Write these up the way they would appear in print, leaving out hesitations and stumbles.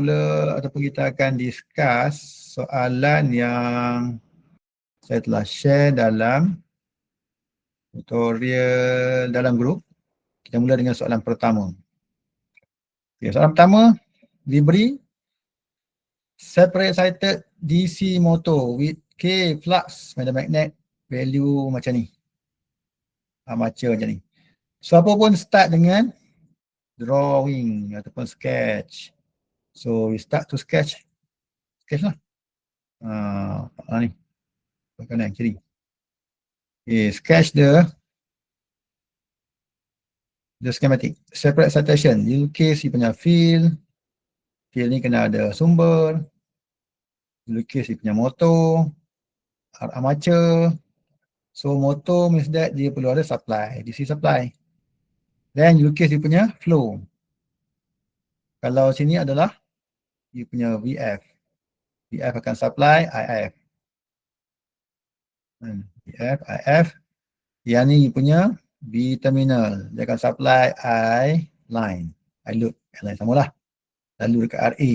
mula ataupun kita akan discuss soalan yang saya telah share dalam tutorial dalam grup. Kita mula dengan soalan pertama. Okay, soalan pertama diberi separate excited DC motor with K flux pada magnet value macam ni. Armature macam ni. So apa pun start dengan drawing ataupun sketch. So we start to sketch. Sketch lah. Ni. Kanan kiri. Okay, sketch the schematic. Separate citation. Lukis dia punya field. Field ni kena ada sumber. Lukis dia punya motor. Armature. So motor means that dia perlu ada supply. DC supply. Then lukis dia punya flow. Kalau sini adalah dia punya VF. VF akan supply IF. VF, IF. Yang ni punya B terminal. Dia akan supply I line. I load. Line samalah. Lalu dekat RA.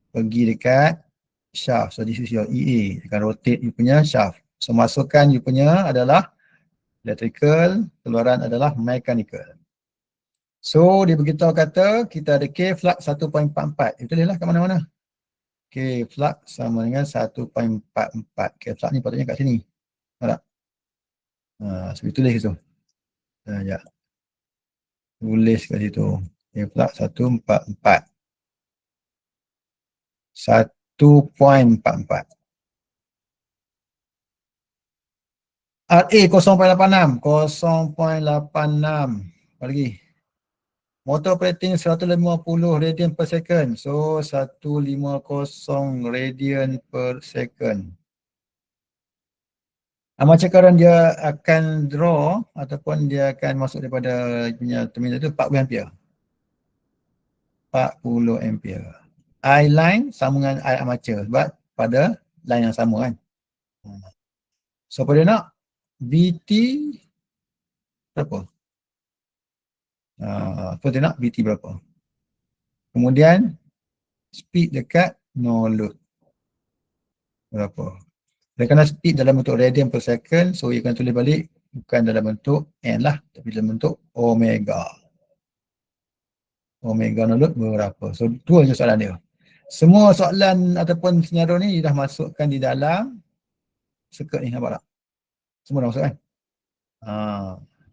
Pergi dekat shaft. So this is your EA. Dia akan rotate you punya shaft. So masukkan you punya adalah electrical. Keluaran adalah mechanical. So dia beritahu kata kita ada K flux 1.44. Itu dia lah kat mana-mana. K flux sama dengan 1.44. K flux ni patutnya kat sini. Nampak tak? So tulis situ. Ya. Tulis kat situ. K flux 1.44. 1.44. RA 0.86. 0.86. Apa lagi? Motor operating 150 radian per second. So 150 radian per second. Armature current dia akan draw ataupun dia akan masuk daripada punya terminal tu 40 ampere. 40 ampere. I line sama dengan I armature sebab pada line yang sama kan. So pada nak BT berapa? Apa dia nak BT berapa? Kemudian speed dekat no load berapa? Kerana speed dalam bentuk radian per second, so ia akan tulis balik bukan dalam bentuk N lah, tapi dalam bentuk omega. Omega no load berapa? So dua je soalan dia. Semua soalan ataupun senario ni dah masukkan di dalam circuit ni, nampak tak? Semua dah masuk kan?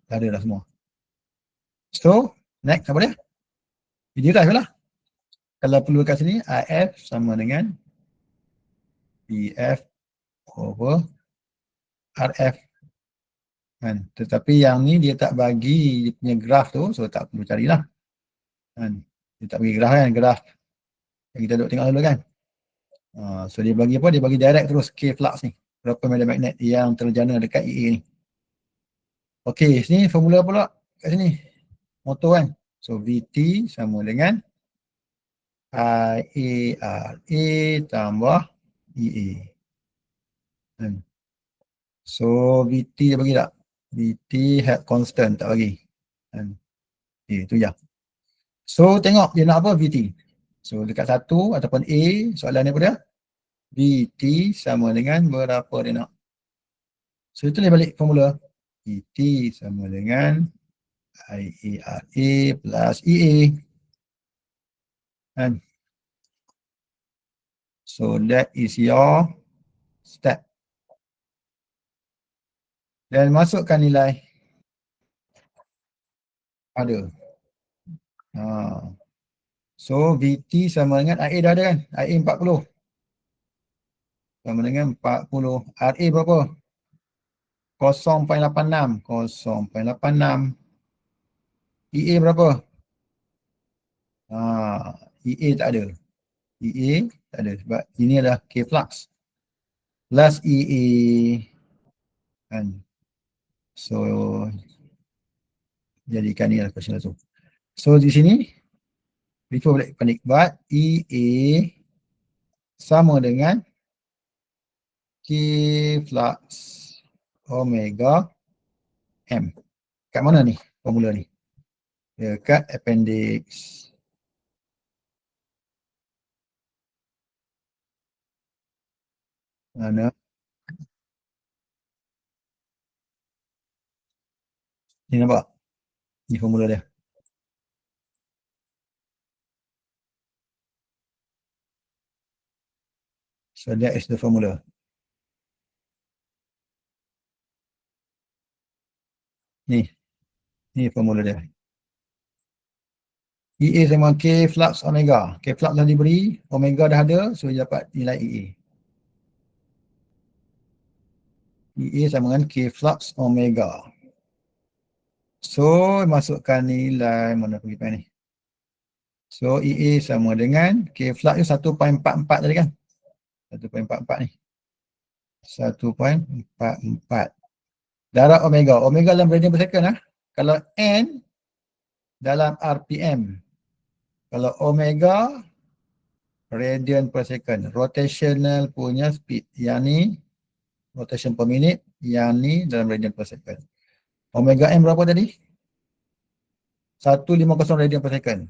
Dah ada dah semua. So, next apa dia? Video drive lah. Kalau perlu kat sini, IF sama dengan BF over RF. Kan? Tetapi yang ni dia tak bagi dia punya graf tu, so tak perlu carilah. Kan? Dia tak bagi graf kan, graf yang kita duk tengok dulu kan. So dia bagi apa? Dia bagi direct terus K flux ni. Berapa medan magnet yang terjana dekat EA ni. Okey, sini formula pula kat sini. Motor kan. So VT sama dengan IARA tambah EA. Kan? So VT dia bagi tak? VT head constant tak bagi. Kan? Itu je. So tengok dia nak apa VT. So dekat 1 ataupun A soalan ni apa dia? VT sama dengan berapa dia nak. So itu dia balik formula. VT sama dengan IARA plus EA. Kan? So that is your step. Dan masukkan nilai. Ada. So VT sama dengan IA dah ada kan? IA 40. Sama dengan 40. RA berapa? 0.86. 0.86. EA berapa? EA tak ada. EA tak ada sebab ini adalah K flux plus EA. Kan? So jadikan ni adalah question tu. So di sini before balik panik but EA sama dengan K flux omega M. Kat mana ni formula ni? Dekat appendix Mana? Ni nampak? Ni formula dia. So that is the formula. Ni formula dia. EA sama K flux omega. K flux dah diberi, omega dah ada, so dia dapat nilai EA. EA sama dengan K flux omega. So masukkan nilai, mana pergi pen ni? So EA sama dengan K flux tu 1.44 tadi kan? 1.44 ni. 1.44. Darab omega. Omega dalam radian per second lah. Kalau N dalam RPM. Kalau omega radian per second. Rotational punya speed. Yang ni rotation per minute. Yang ni dalam radian per second. Omega M berapa tadi? 150 radian per second.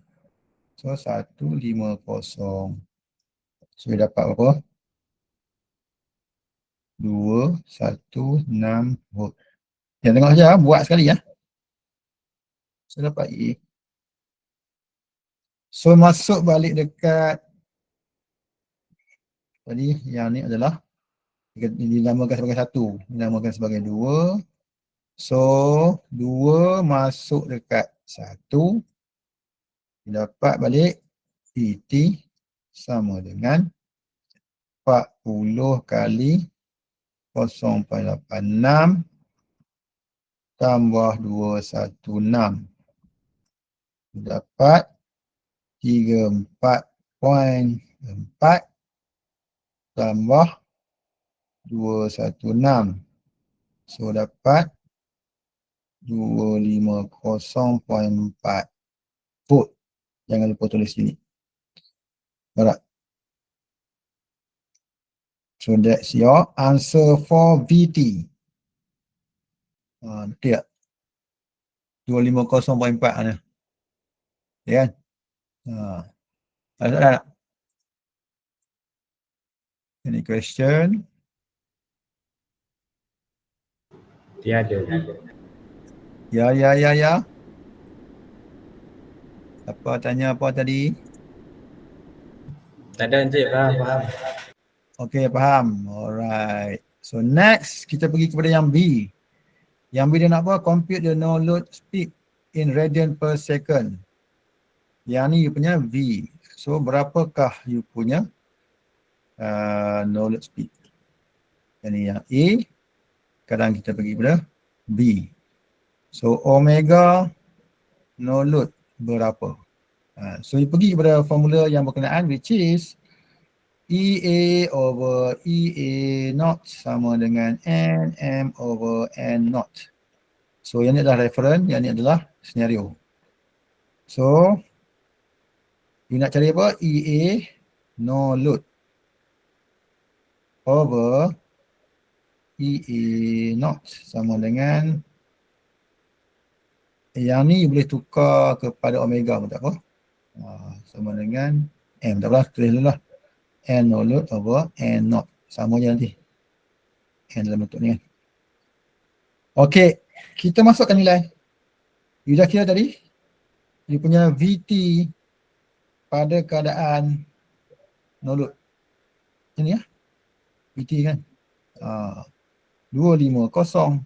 So 150. So dapat berapa? 216 volt. Yang tengok saja, buat sekali ya. So dapat E. So masuk balik dekat tadi, yang ni adalah dinamakan sebagai 1, dinamakan sebagai 2. So 2 masuk dekat 1, dapat balik PT sama dengan 40 kali 0.86 tambah 216. Dapat 34.4 tambah 216. So dapat 250.4 volt. Jangan lupa tulis sini. Alright. So that's your answer for VT. Betul tak? 250.4 mana? Ya kan? Ada soalan tak? Any question? Tiada. Ya. Apa tanya apa tadi? Tak ada Encik, faham. Okay, faham. Alright. So next, kita pergi kepada yang B. Yang B dia nak apa? Compute the no load speed in radian per second. Yang ni you punya V. So berapakah you punya no load speed? Yang ni yang A. Sekarang kita pergi kepada B. So omega no load berapa? So you pergi kepada formula yang berkenaan, which is EA over EA naught sama dengan NM over N naught. So yang ni adalah reference, yang ni adalah scenario. So you nak cari apa? EA no load over EA naught sama dengan, yang ni you boleh tukar kepada omega pun tak apa. Sama dengan M, tak apa, tulis dulu lah. N no load over N naught. Sama je nanti. N dalam bentuk ni kan. Okey, kita masukkan nilai. You dah kira tadi, you punya VT pada keadaan no load. Ini ya, VT kan. 250.4.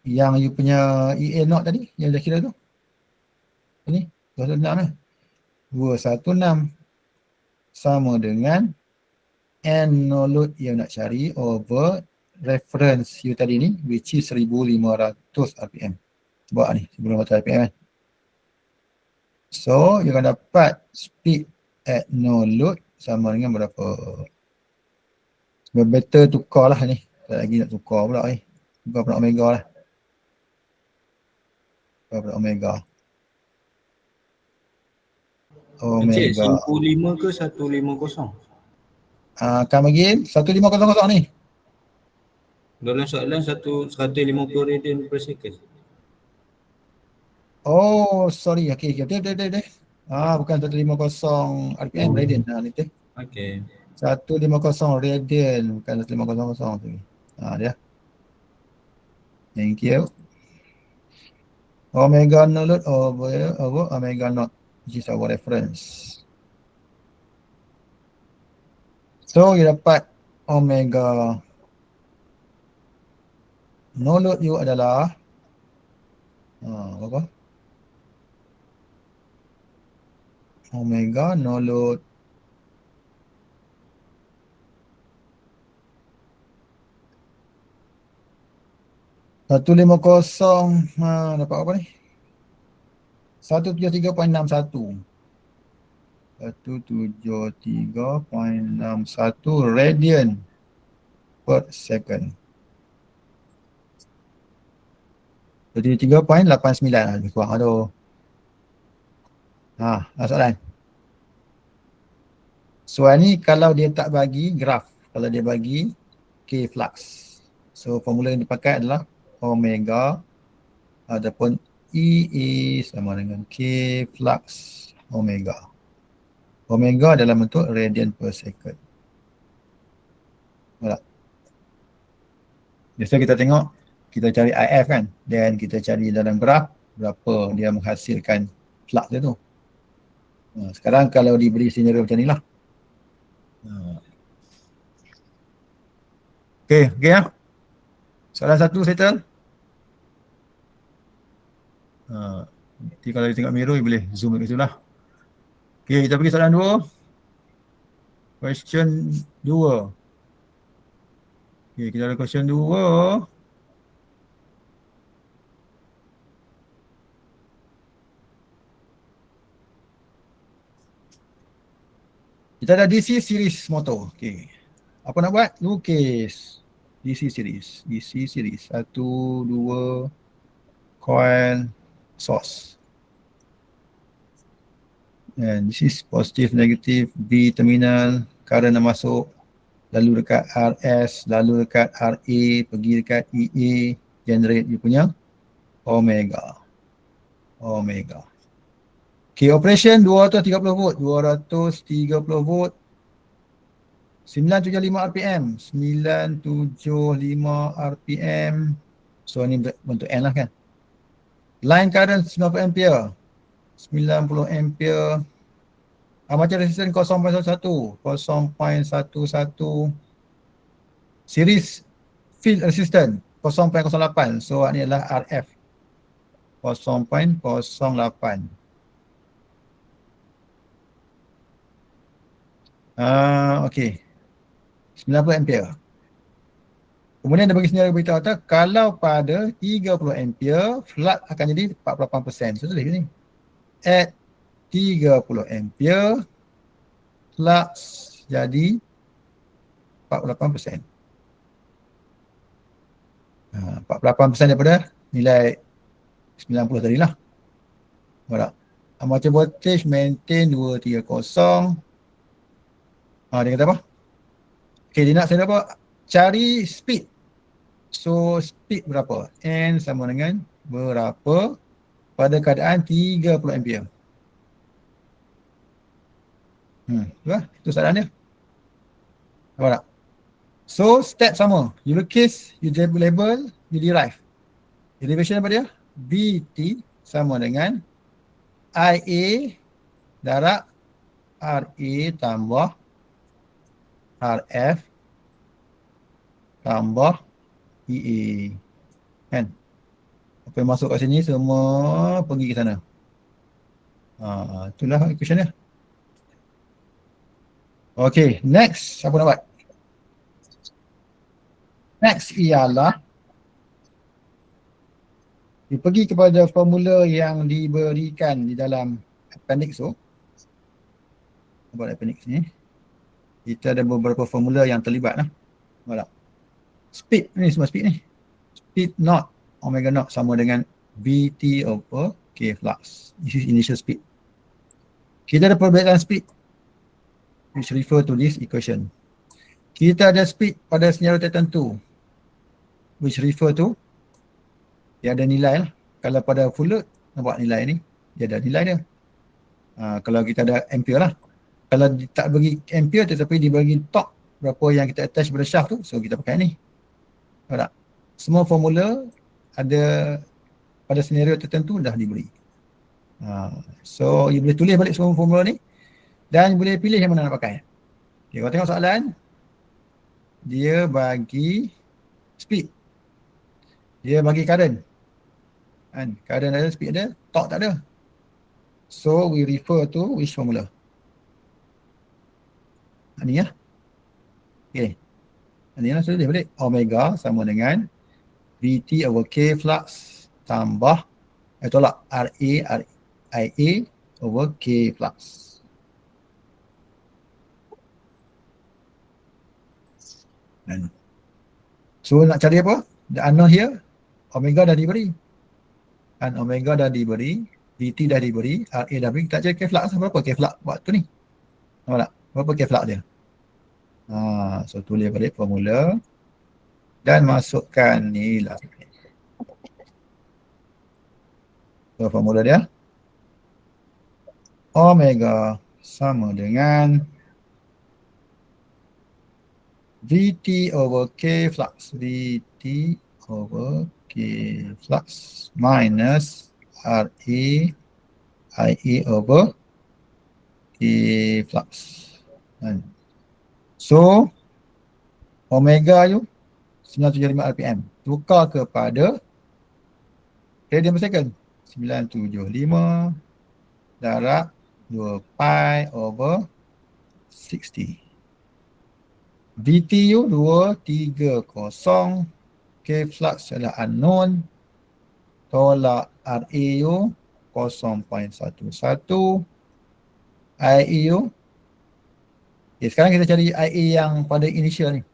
Yang you punya EA naught tadi, yang dah kira tu. Ini, 216 216 sama dengan N no load yang nak cari over reference you tadi ni, which is 1500 RPM. Buat ni 1500 RPM kan. So you akan dapat speed at no load sama dengan berapa? Better tukar lah ni. Tak lagi nak tukar pula ni. Tukar pula omega lah. Tukar pula omega. Encik, 15 ke 150? Come again, 1500 ni. Dalam soalan 150 radian per second. Oh, sorry. Okay. Bukan 150 RPM radian. Ni tu. Okay. 150 radian, bukan 150 tu. Dia. Thank you. Omega naught over omega naught, which is our reference. So, you dapat omega naught you adalah apa? Omega naught 150 dapat apa ni? 173.61. 173.61 radian per second. Jadi 3.89 lebih kurang. Aduh. Soalan. Soalan ni kalau dia tak bagi graf, kalau dia bagi K flux. So formula yang dipakai adalah omega ataupun EA sama dengan K flux omega. Omega dalam bentuk radian per second. Boleh. Biasa kita tengok, kita cari IF kan, dan kita cari dalam graf berapa dia menghasilkan flux dia tu. Sekarang kalau diberi senario macam ni lah. Okay ya. Soalan satu settle. Nanti kalau dia tengok mirror, boleh zoom ke situ lah. Okay, kita pergi soalan 2. Question 2. Okay, kita ada question 2. Kita ada DC series motor. Okay. Apa nak buat? Lukis DC series. DC series. 1, 2, coil, source. And this is positive, negative, B terminal, current nak masuk, lalu dekat RS, lalu dekat RA, pergi dekat EA, generate dia punya omega. Okay, operation 230 volt, 230 volt, 975 RPM, 975 RPM. So ni bentuk N lah kan. Line current 90 ampere, 90 ampere. Armature resistance 0.11, 0.11. Series field resistance 0.08. So ni adalah RF 0.08. Okay, 90 ampere. Kemudian dia bagi senario beritahu kata kalau pada 30 ampere flux akan jadi 48%. So tulis ni. At 30 ampere flux jadi 48%. 48% daripada nilai 90 tadi lah. Nampak tak? Armature voltage maintain 230. Dia kata apa? Okay, dia nak saya apa? Cari speed. So speed berapa? N sama dengan berapa pada keadaan 30 ampere. Itu soalan dia. Nampak tak? So step sama. You lukis, you label, you derive. Derivation apa dia? BT sama dengan IA darab RA tambah RF tambah EA. Kan? Apa yang masuk kat sini semua pergi ke sana. Itulah equation dia. Okay, next. Apa nak buat? Next ialah dia pergi kepada formula yang diberikan di dalam appendix tu. Buat appendix ni. Kita ada beberapa formula yang terlibat lah. Nampak tak? Speed ni semua speed ni. Speed naught, omega naught sama dengan VT over K flux. This is initial speed. Kita ada perbezaan speed which refer to this equation. Kita ada speed pada senario tertentu which refer to dia ada nilai lah. Kalau pada full load, nampak nilai ni, dia ada nilai dia. Kalau kita ada ampere lah. Kalau tak bagi ampere tetapi dibagi torque berapa yang kita attach pada shaft tu, so kita pakai ni. Tahu tak? Semua formula ada pada senario tertentu dah diberi. So you boleh tulis balik semua formula ni dan boleh pilih yang mana nak pakai. Okay, kalau tengok soalan, dia bagi speed, dia bagi current, kan? Current ada, speed ada, torque tak ada. So we refer to which formula? Ni ya. Okay. Ni lah sudah balik. Omega sama dengan VT over K flux tambah tolak RA over K flux. So nak cari apa? The unknown here, omega dah diberi. Dan omega dah diberi, VT dah diberi, RA dah diberi. Kita cari K flux berapa K flux waktu ni? Nampak tak? Berapa K flux dia? So tulis balik formula dan masukkan ni lah. So formula dia omega sama dengan VT over K flux, VT over K flux minus RA IA over K flux. So omega you 975 rpm tukar kepada radian per second, 975 darab 2 pi over 60. BTU 230, K flux adalah unknown, tolak RAU 0.11, IAU. Okay, sekarang kita cari IA yang pada initial ni.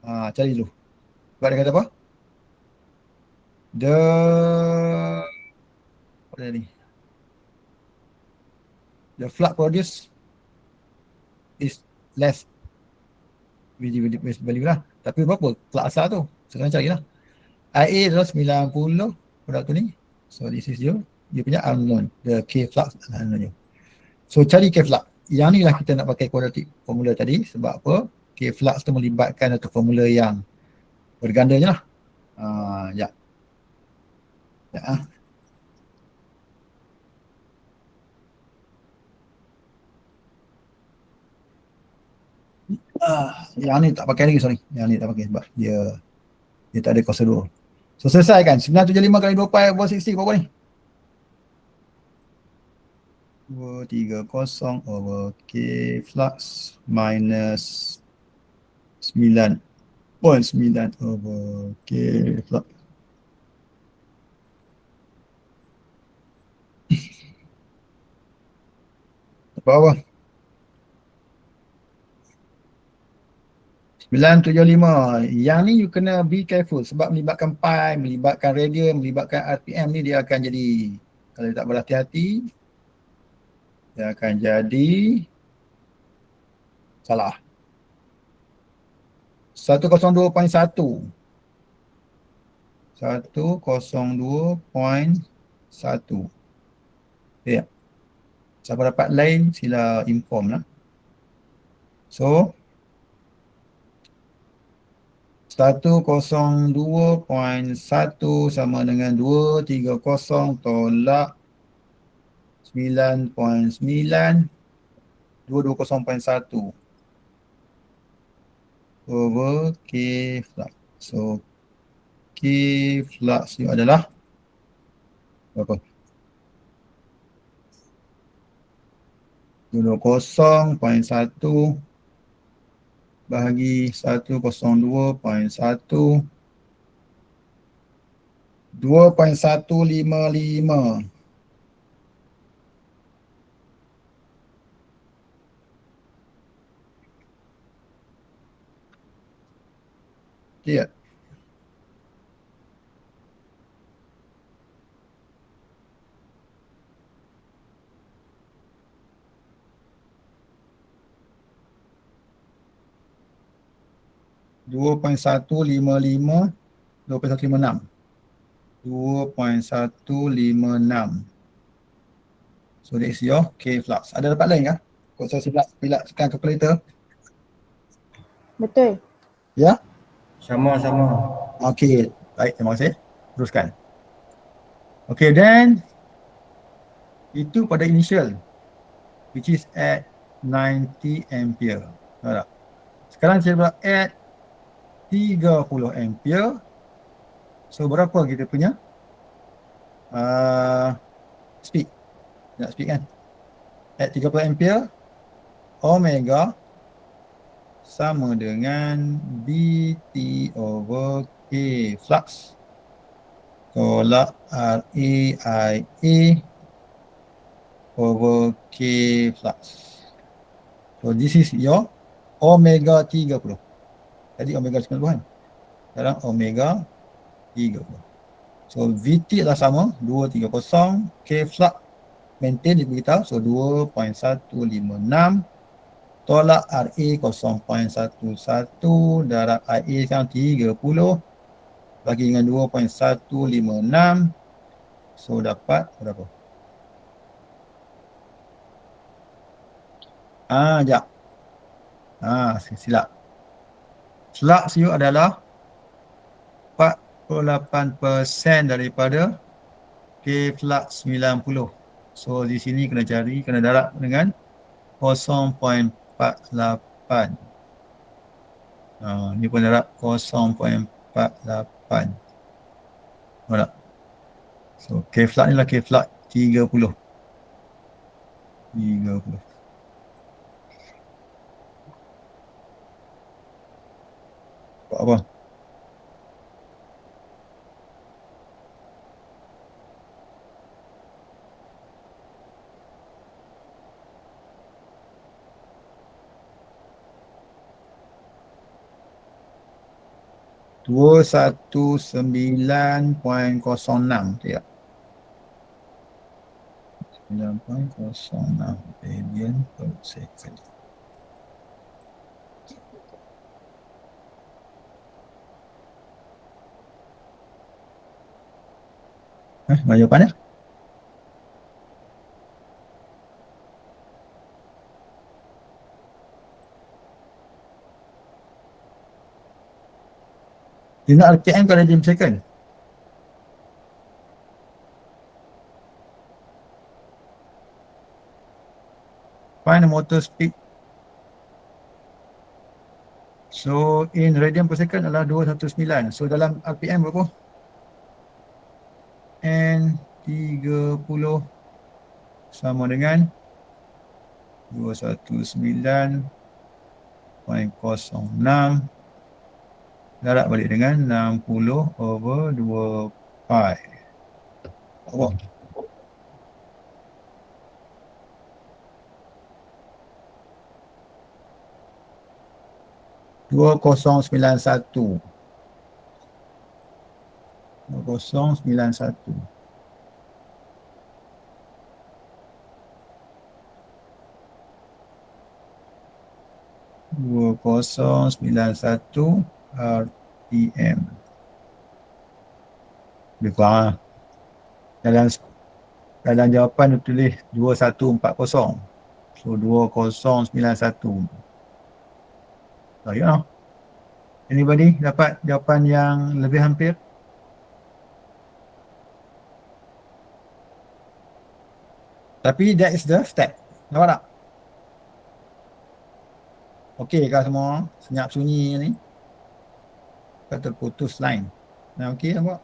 Cari dulu. Sebab dia kata apa? Apa ni? The flux produced is less value lah. Tapi berapa flux asal tu? Sekarang carilah. IA adalah 90 produk tu ni. So this is dia punya unknown. The K flux unknown. So cari K flux. Yang ni lah kita nak pakai quadratic formula tadi. Sebab apa? K flux tu melibatkan satu formula yang bergandanya lah. Ya. Yang ni tak pakai lagi, sorry. Yang ni tak pakai sebab dia tak ada kuasa 2. So selesai kan? 975 kali 2 pi over 60 berapa ni? 230 over K flux minus 9.9 over K flux. Apa? 975. Yang ni you kena be careful sebab melibatkan pi, melibatkan radian, melibatkan RPM ni dia akan jadi, kalau tak berhati-hati, dia akan jadi salah. 102.1. 102.1. Ya. Siapa dapat lain sila inform lah. So 102.1 sama dengan 230 tolak 9.9 220.1 over K flux. So K flux itu adalah berapa? 220.1 bahagi 102.1 2.155. Okay. 2.155 2.156 2.156. So that is your K flux. Ada dapat lain kah? Kau saya silap tekan kalkulator. Betul. Ya? Sama-sama. Okey, baik, terima kasih. Teruskan. Okey, then itu pada initial which is at 90 ampere. Nampak tak? Sekarang saya buat at 30 ampere. So berapa kita punya speed? Nak speed kan? At 30 ampere, omega sama dengan BT over K flux tolak RAIA over K flux. So this is your omega 30. Tadi omega 90 kan? Sekarang omega 30. So VT adalah sama 230, K flux maintain dia beritahu, so 2.156 tolak RA 0.11 darab IA sekarang 30 bagi dengan 2.156, so dapat berapa? Sekejap. Silap. Flux you adalah 48% daripada K flux 90. So di sini kena cari, kena darab dengan 0.48. Ni pun darab 0.48. Nampak tak? So K flux ni lah K flux 30. Buat apa? Dua 219.06 tidak? 9.06 radian per second. Mana jawapannya? Dia nak RPM ke radian per second? Find the motor speed. So in radian per second adalah 219. So dalam RPM berapa? N30 sama dengan 219.06 darab balik dengan 60 over 2 pi. Apa? Dua 2091. 2091. Dua 2091 RPM. Lebih kurang lah. Dalam jawapan dia tulis 2140. So 2091. So you know. Anybody dapat jawapan yang lebih hampir? Tapi that is the step. Nampak tak? Okey kah semua? Senyap sunyi ni. Kata terputus line. Nah, okey nampak?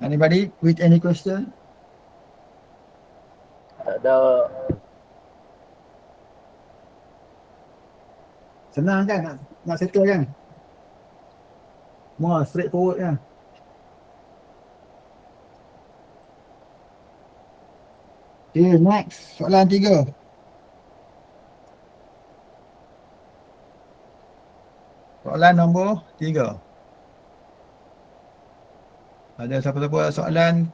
Anybody with any question? Tak ada. Senang kan nak settle kan? Semua straight forward kan? Okay, next. Soalan 3. Soalan nombor 3. Ada siapa-siapa soalan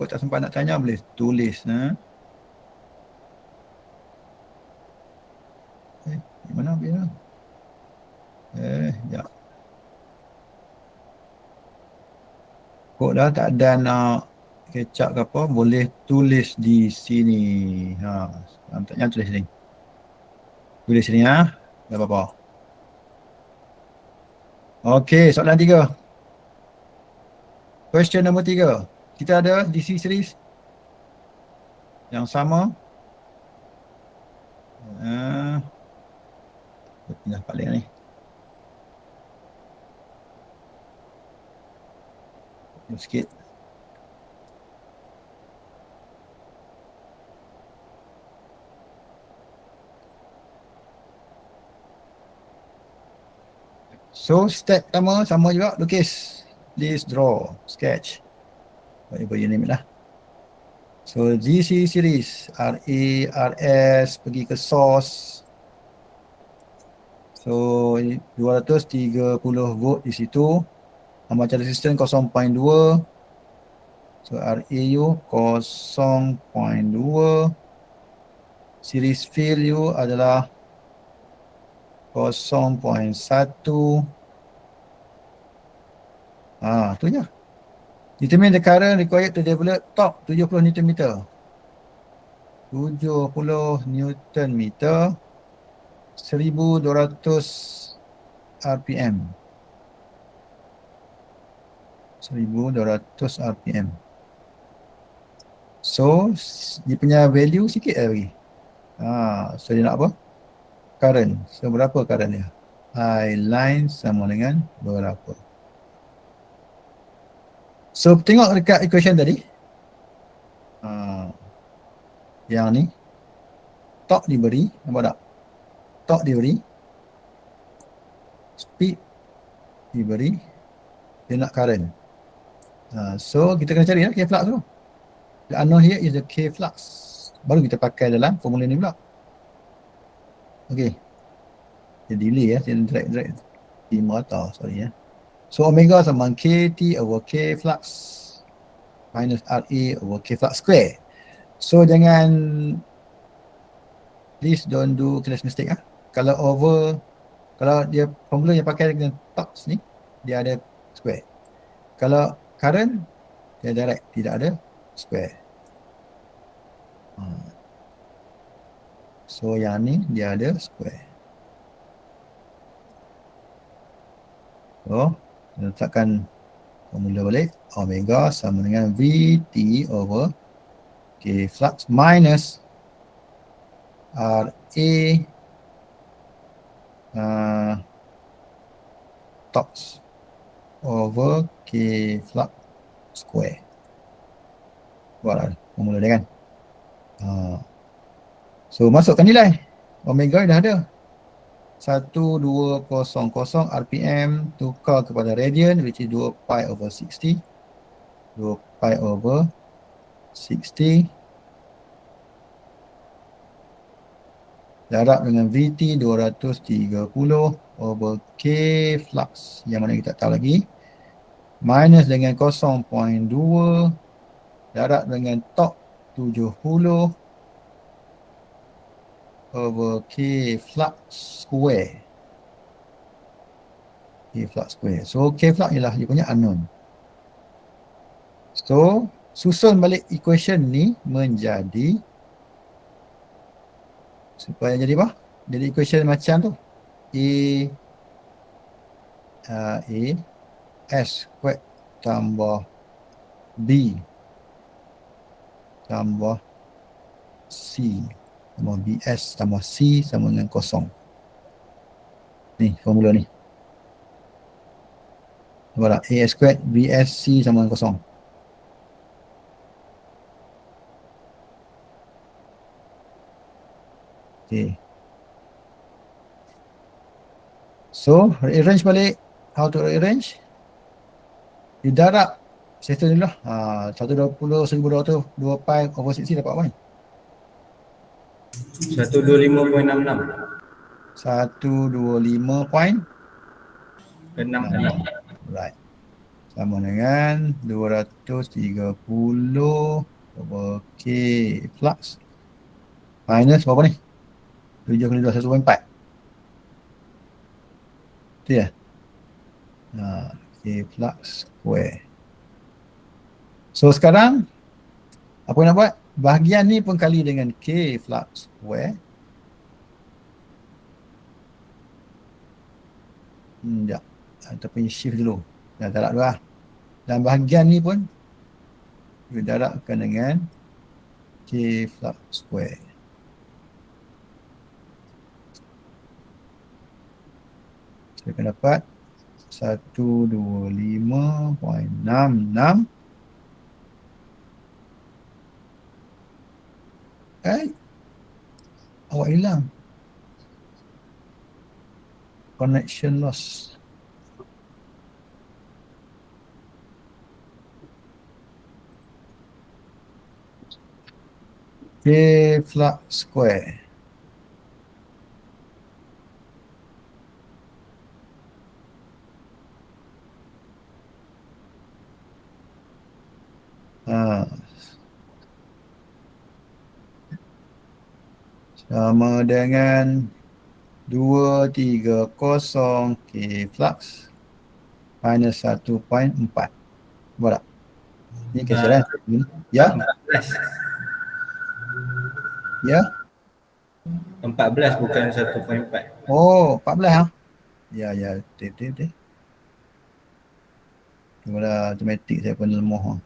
kau tak sempat nak tanya boleh tulis. Di mana dia? Ya. Kau dah tak ada nak kecap ke apa, boleh tulis di sini. Jangan tulis sini. Tulis sini tak apa-apa. Okey, soalan 3. Question nombor 3. Kita ada DC series yang sama. Pindah balik ni. Sikit. So step pertama sama juga, lukis. Please draw, sketch. Whatever you name it lah. So DC series, RA, RS, pergi ke source. So 230 volt di situ. Armature resistance 0.2. So RAU 0.2. Series field U adalah 0.1. Tu je. Determine the current required to develop torque 70 Nm. 70 Nm 1200 RPM. 1200 RPM. So dia punya value sikit lagi. So dia nak apa? Current. So berapa current dia? I line sama dengan berapa? So tengok dekat equation tadi. Yang ni torque diberi, nampak tak? Torque diberi, speed diberi, dia nak current. So kita kena cari K flux tu. The unknown here is the K flux. Baru kita pakai dalam formula ni pula. Okay. Dia delay dia drag di motor, sorry So omega sama KT over K flux minus RA over K flux square. So jangan, please don't do class mistake Kalau dia formula yang pakai dengan torque ni, dia ada square. Kalau current, dia direct, tidak ada square. So yang ni dia ada square. So letakkan formula balik. Omega sama dengan VT over K flux minus RA torque over K flux square. Buatlah formula dia kan. So masukkan nilai. Omega dah ada. 1200 RPM tukar kepada radian, which is 2 pi over 60. 2 pi over 60. Darab dengan VT 230 over K flux yang mana kita tak tahu lagi. Minus dengan 0.2. Darab dengan torque 70 over K flux square. K flux square. So K flux ialah dia punya unknown. So susun balik equation ni menjadi, supaya jadi apa? Jadi equation macam tu. A S squared tambah B tambah C tambah BS tambah C sama dengan kosong. Ni formula ni. Nampak tak? AS squared BS C sama dengan kosong. Okay. So rearrange balik. How to rearrange? Didarab settle dulu lah. 120, 1200, 2 pi over 60 dapat apa ni? 125.66. 125.66. Right. Sama dengan 230 over K flux minus berapa ni? 7 kali 2, 1.4. Betul ya? K flux square. So sekarang Apa nak buat? Bahagian ni pun kali dengan K flux square. Sekejap. Ataupun shift dulu. Dah darab dulu lah. Dan bahagian ni pun darabkan dengan K flux square. Saya akan dapat 125.66. Awak hilang. Connection loss. K flux square. Sama dengan 230 K flux minus 1.4. Buat tak? Ni kesian kan? Ya? 14. Ya? 14 bukan 1.4. Oh, 14 ha? Ya, ya. Betul. Itulah automatik saya pun lemah.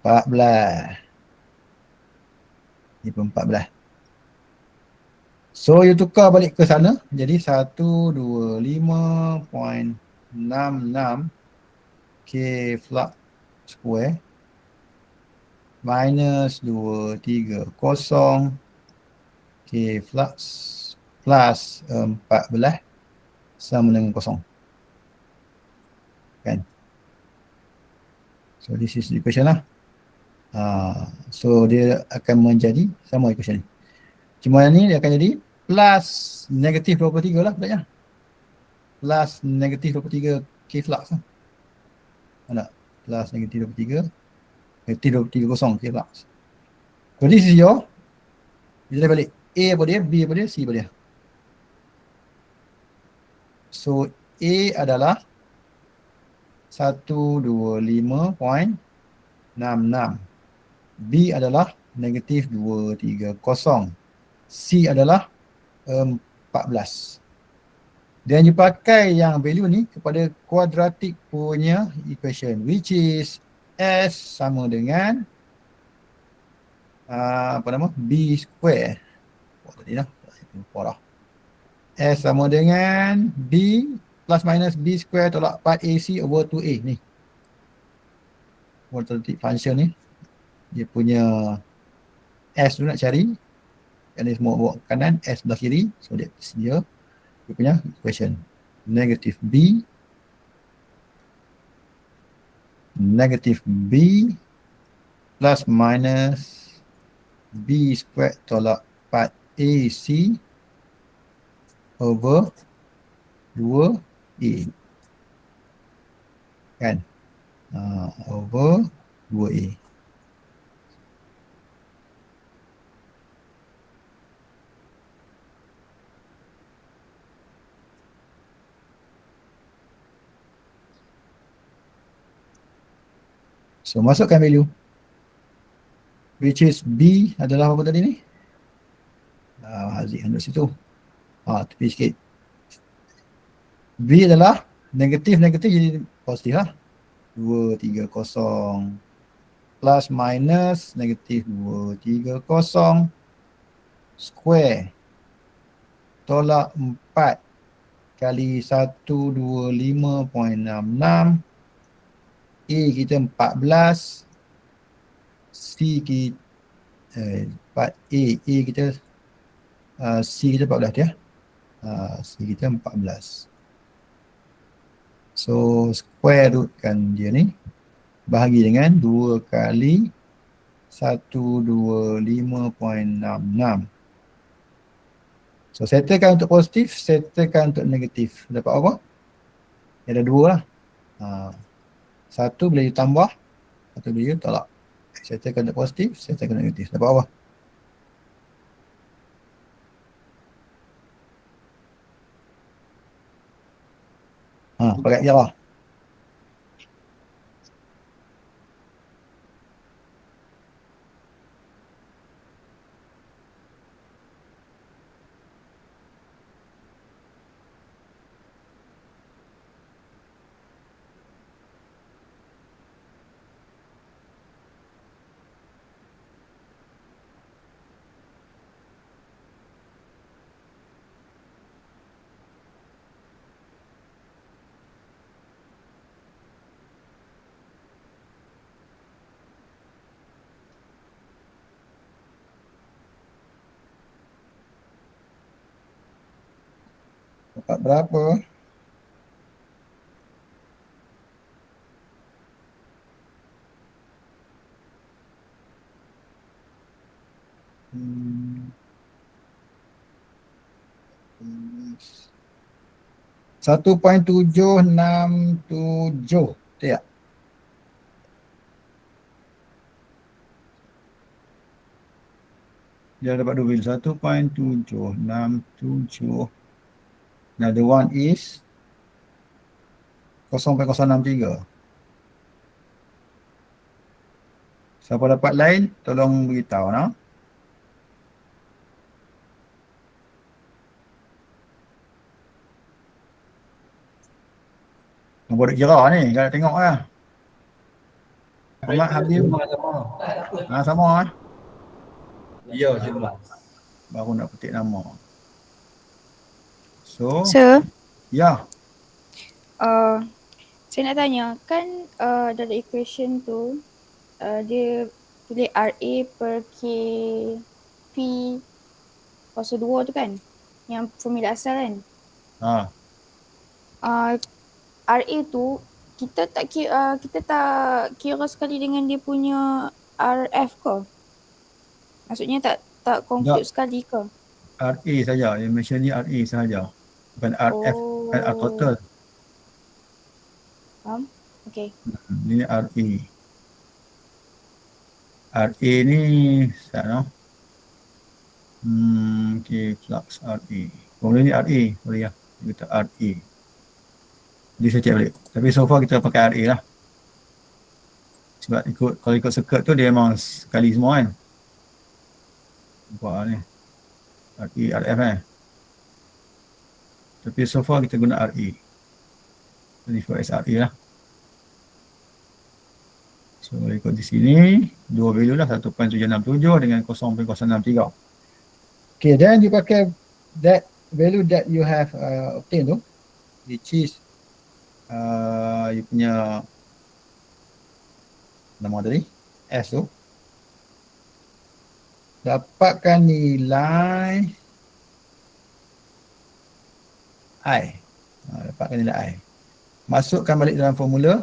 14. Ni pun 14. So, you tukar balik ke sana. Jadi, 125.66 K flux square minus 230 K flux plus 14 sama dengan kosong. Kan? So, this is the equation lah. So, dia akan menjadi sama equation ni. Cuma ni dia akan jadi plus negatif 23 lah sebenarnya. Plus negatif 23 K flux lah. Mana? Plus negatif 23. Negatif 23 kosong K flux. So, this is your, kita balik A apa dia, B apa dia, C apa dia. So, A adalah 125.66. B adalah negatif 230. C adalah 14. Dan you pakai yang value ni kepada quadratic punya equation, which is S sama dengan B square. Tadi dah. S sama dengan B plus minus B square tolak 4AC over 2A ni. Quadratic function ni. Dia punya S tu nak cari. Yang ni semua bawa ke kanan, S belah kiri. So dia punya equation. Negative B plus minus B squared tolak 4AC over 2A. Kan? Over 2A. So, masukkan value. Which is B adalah apa tadi ni? Haziq hendak situ. Tepi sikit. B adalah negatif jadi positif lah. 230 plus minus negatif 230 square tolak 4 kali 125.66. A kita 14. C kita 4A kita C kita 14 dia. C kita 14. So square rootkan dia ni, bahagi dengan 2 kali 125.66. So settlekan untuk positif, settlekan untuk negatif. Dapat apa? Ada 2 lah. Satu boleh ditambah, satu boleh tolak. Settlekan untuk positif, settlekan untuk negatif. Dapat apa? Pakai kira. Dapat berapa? Hmm. 1.767. Betul tak? Dia dapat 2 value. 1.767. Another one is 0.063. Siapa dapat lain, tolong beritahu. No? Nombor kira ni, kalau tengok lah. Ahmad Habib. Sama. Sama lah. Ya, sama. Baru nak petik nama. So, Sir, ya. saya nak tanya, kan dalam equation tu dia tulis RA per K P kuasa 2 tu kan? Yang formula asal kan? Ha. RA tu kita tak kira sekali dengan dia punya RF ke? Maksudnya tak conclude sekali ke? RA saja. Yang mention ni RA sahaja. Bukan RF, bukan R total. Faham? Okay. Ini RA. RA ni sana. Okay, flux RA. Formula ni RA, boleh ya. Kita RA. Jadi saya check balik. Tapi so far kita pakai RA lah. Sebab kalau ikut circuit tu dia memang sekali semua kan. Nampak ni. RA, RF kan. Tapi so far kita guna RA. Jadi for SRA lah. So ikut di sini dua value lah 1.767 dengan 0.063. Okay, then you pakai that value that you have obtained tu, which is you punya nama tadi S tu, dapatkan nilai I. Dapatkan nilai I. Masukkan balik dalam formula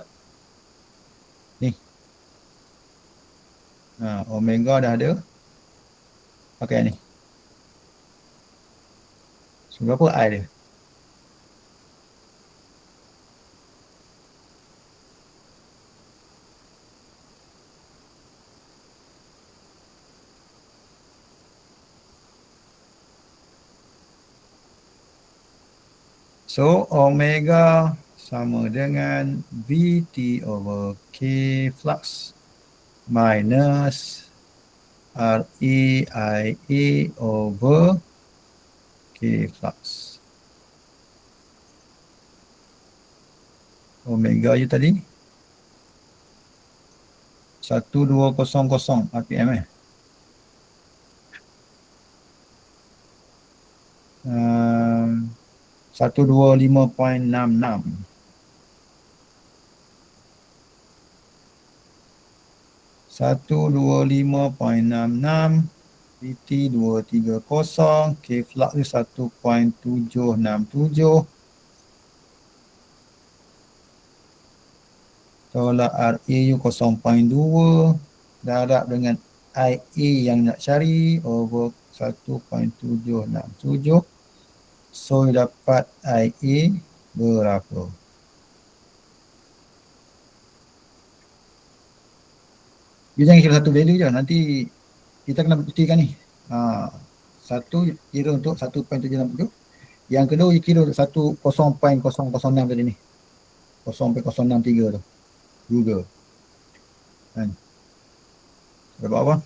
ni. Omega dah ada. Pakai ni. So berapa I dia? So omega sama dengan VT over K flux minus REIA over K flux. Omega je tadi 1200 RPM 125.66. 125.66 VT 230, K flux ni 1.767, tolak RAU 0.2, darab dengan IA yang nak cari over 1.767. So dapat IA berapa? Dia jangan kira satu value je, nanti kita kena buktikan ni. Satu kira untuk 1.767, yang kedua kira untuk 0.006 tadi ni, 0.063 tu juga kan. Dapat apa?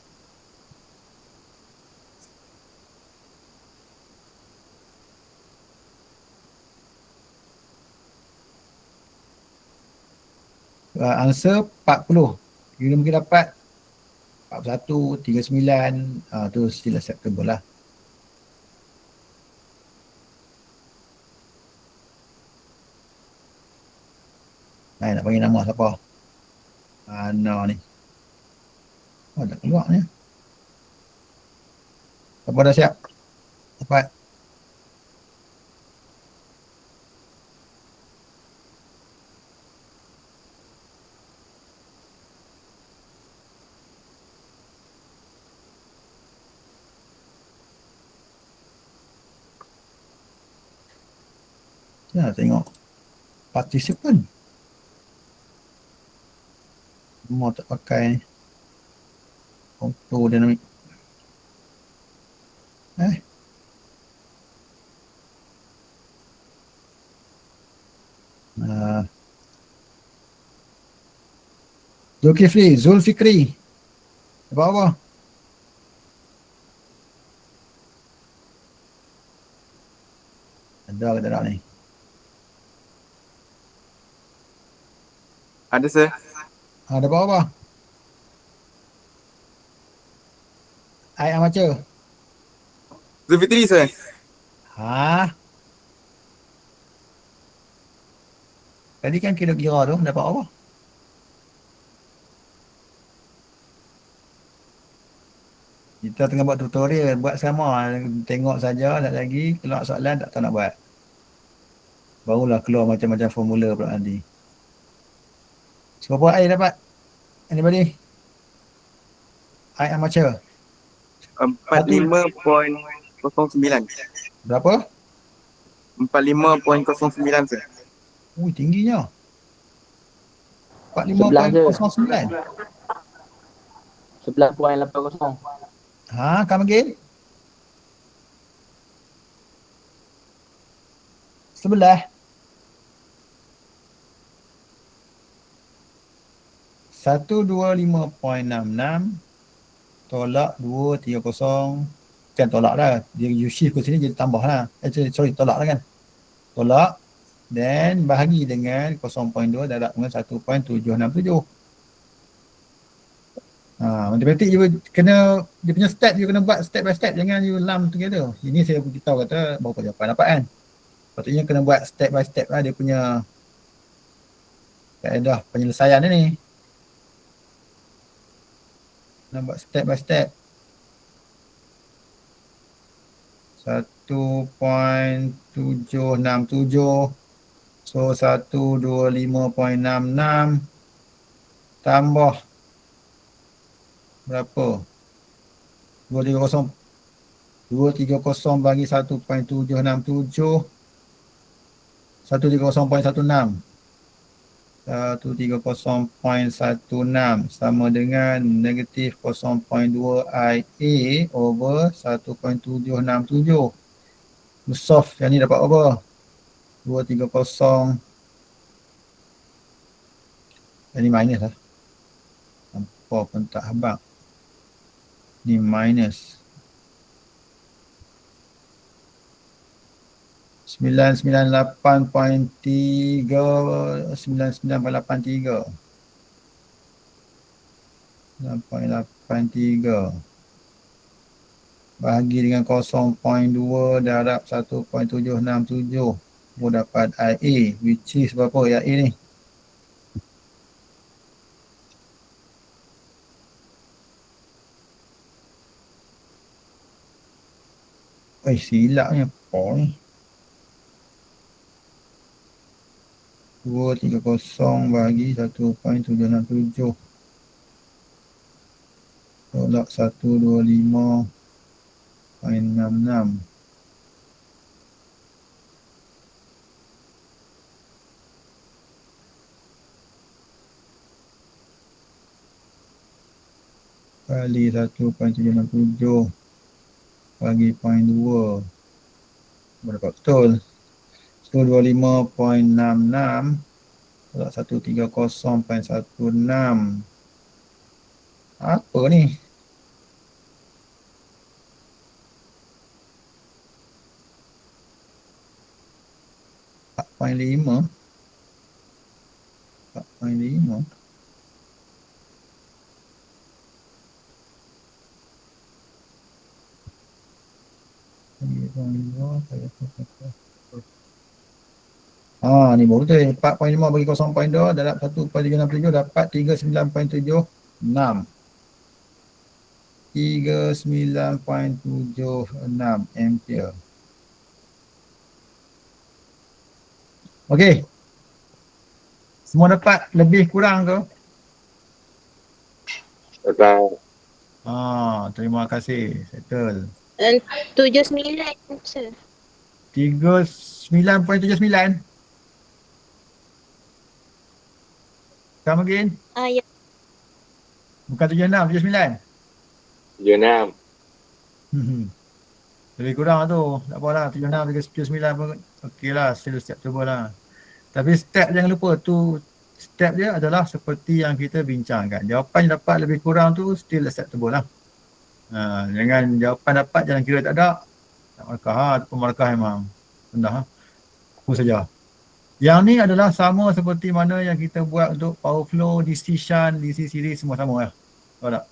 Answer 40. Kita mungkin dapat 41, 39, tu still acceptable lah. Nak panggil nama siapa? Ana ni. Tak keluar ni. Siapa dah siap? Dapat. Ya, tengok participant. Semua tak pakai ni. Auto dynamic. Zulkifli, Zulfikri. Apa? Ada ke tak ni? Ada sir. Ada apa? I amateur. Zulfitri sir. Ha? Tadi kan kira-kira tu dapat apa? Kita tengah buat tutorial, buat sama. Tengok saja, tak lagi. Keluar soalan tak tahu nak buat. Barulah keluar macam-macam formula pula nanti. Berapa I dapat? Anybody? I amateur. 45.09. Berapa? 45.09 sir. Ui, tingginya. Sebelah je. 45.09. 11.80. Ha, come again? Sebelah. 125.66 tolak 230. Kan tolak dah. Dia you shift ke sini jadi tambah lah. Sorry, tolak lah kan. Tolak. Then bahagi dengan 0.2 darab dengan 1.767. Matematik you kena, dia punya step you kena buat step by step. Jangan you lump together. Ini saya beritahu kata berapa jawapan dapat kan. Patutnya kena buat step by step lah dia punya kaedah penyelesaian ni. Kena buat step by step. 1.767. So 125.66 tambah berapa? 230 bagi 1.767 130.16 130.16 sama dengan negatif 0.2 IA over 1.767. Soft yang ni dapat apa? 230. Yang ni minus lah. Apa pun tak habang. Ni minus 998.3 99.83 9.83 bahagi dengan 0.2 darab 1.767 aku dapat IA which is berapa IA ni? Silapnya apa ni? 230 bagi 1.767 tolak 125.66 kali 1.767 bagi 0.2 berapa betul? 125.66 tolak 130.16 apa ni? .5 4.5 ni baru betul. 4.5 bagi 0.2 dalam 1.767 dapat 39.76 ampere. Okey. Semua dapat lebih kurang ke? Dapat. Terima kasih. Settle. 79 sir. 39.79. Come again. Ya. Bukan 76, 79. 76. Lebih kurang tu. Tak apa lah. 76, 79 pun okey lah. Still acceptable lah. Tapi step jangan lupa tu. Step dia adalah seperti yang kita bincangkan. Jawapan yang dapat lebih kurang tu still acceptable lah. Jangan jawapan dapat jangan kira tak ada. Tak markah ataupun markah memang rendah. Apa saja. Yang ni adalah sama seperti mana yang kita buat untuk power flow, DC shunt, DC series semua sama lah. Tahu tak?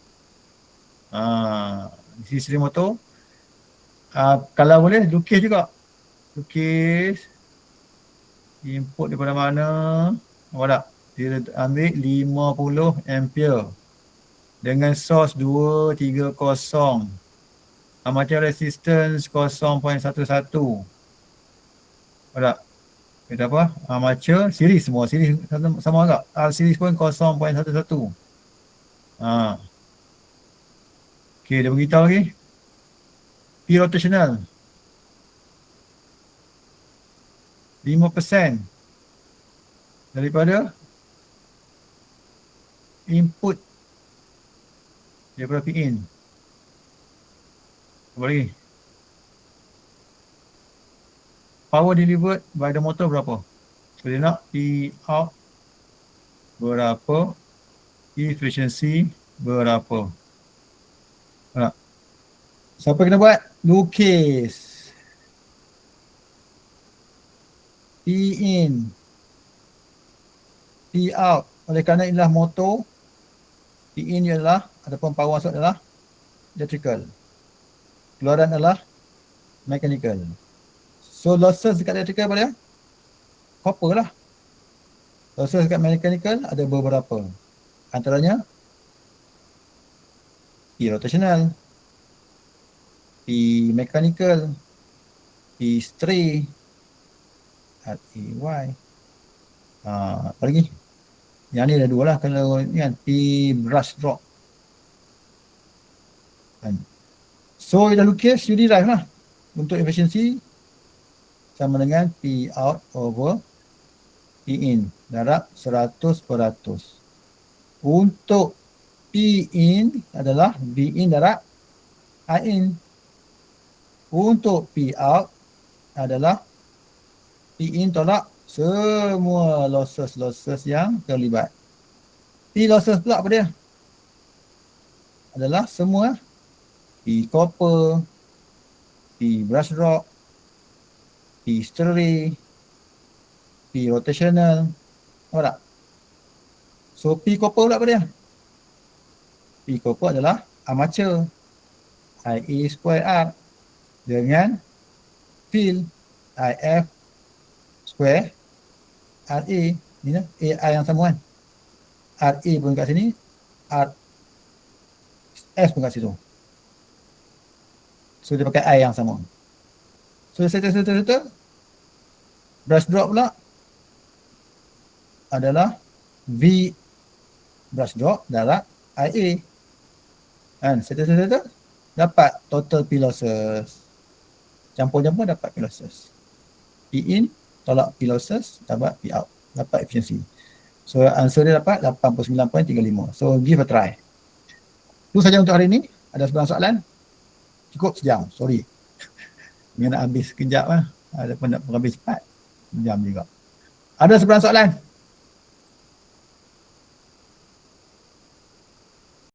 DC series motor. Kalau boleh lukis juga. Lukis. Input daripada mana. Nampak tak? Dia ambil 50 ampere. Dengan source 230. Macam resistance 0.11. Nampak tak? Kita apa? Armature series semua. Series sama agak. Series pun 0.11. Okay, dia beritahu lagi. P rotational 5% daripada input daripada P in. Apa lagi? Power delivered by the motor berapa? So dia nak P out berapa, efficiency berapa. Siapa kena buat? Lukis. P in, P out. Oleh kerana inilah motor, P in ialah ataupun power masuk adalah electrical. Keluaran adalah mechanical. So losses dekat electrical apa dia? Copper lah. Losses dekat mechanical ada beberapa. Antaranya P rotational, P mechanical, P stray, RAY. Apa lagi? Yang ni ada dua lah. Kalau ni kan P brush drop. So dah lukis, you derive lah. Untuk efficiency sama dengan P out over P in. Darab 100%. Untuk P in adalah V in darab I in. Untuk P out adalah P in tolak semua losses yang terlibat. P losses pula apa dia? Adalah semua P copper, P brush drop, P stray, P rotational. Nampak tak? So P copper pula apa dia? P copper adalah armature, IA square R dengan field IF square RA. Ni lah AI yang sama kan. RA pun kat sini, S pun kat situ. So dia pakai I yang sama. So settle. Brush drop pula adalah V brush drop darab IA. Kan settle dapat total P losses. Campur-campur dapat P losses. P in tolak P losses dapat P out. Dapat efficiency. So answer dia dapat 89.35. So give a try. Itu saja untuk hari ini. Ada sebarang soalan? Cukup sejam. Sorry. Dia nak habis sekejap lah. Ada pun nak habis cepat. Sejam juga. Ada sebarang soalan?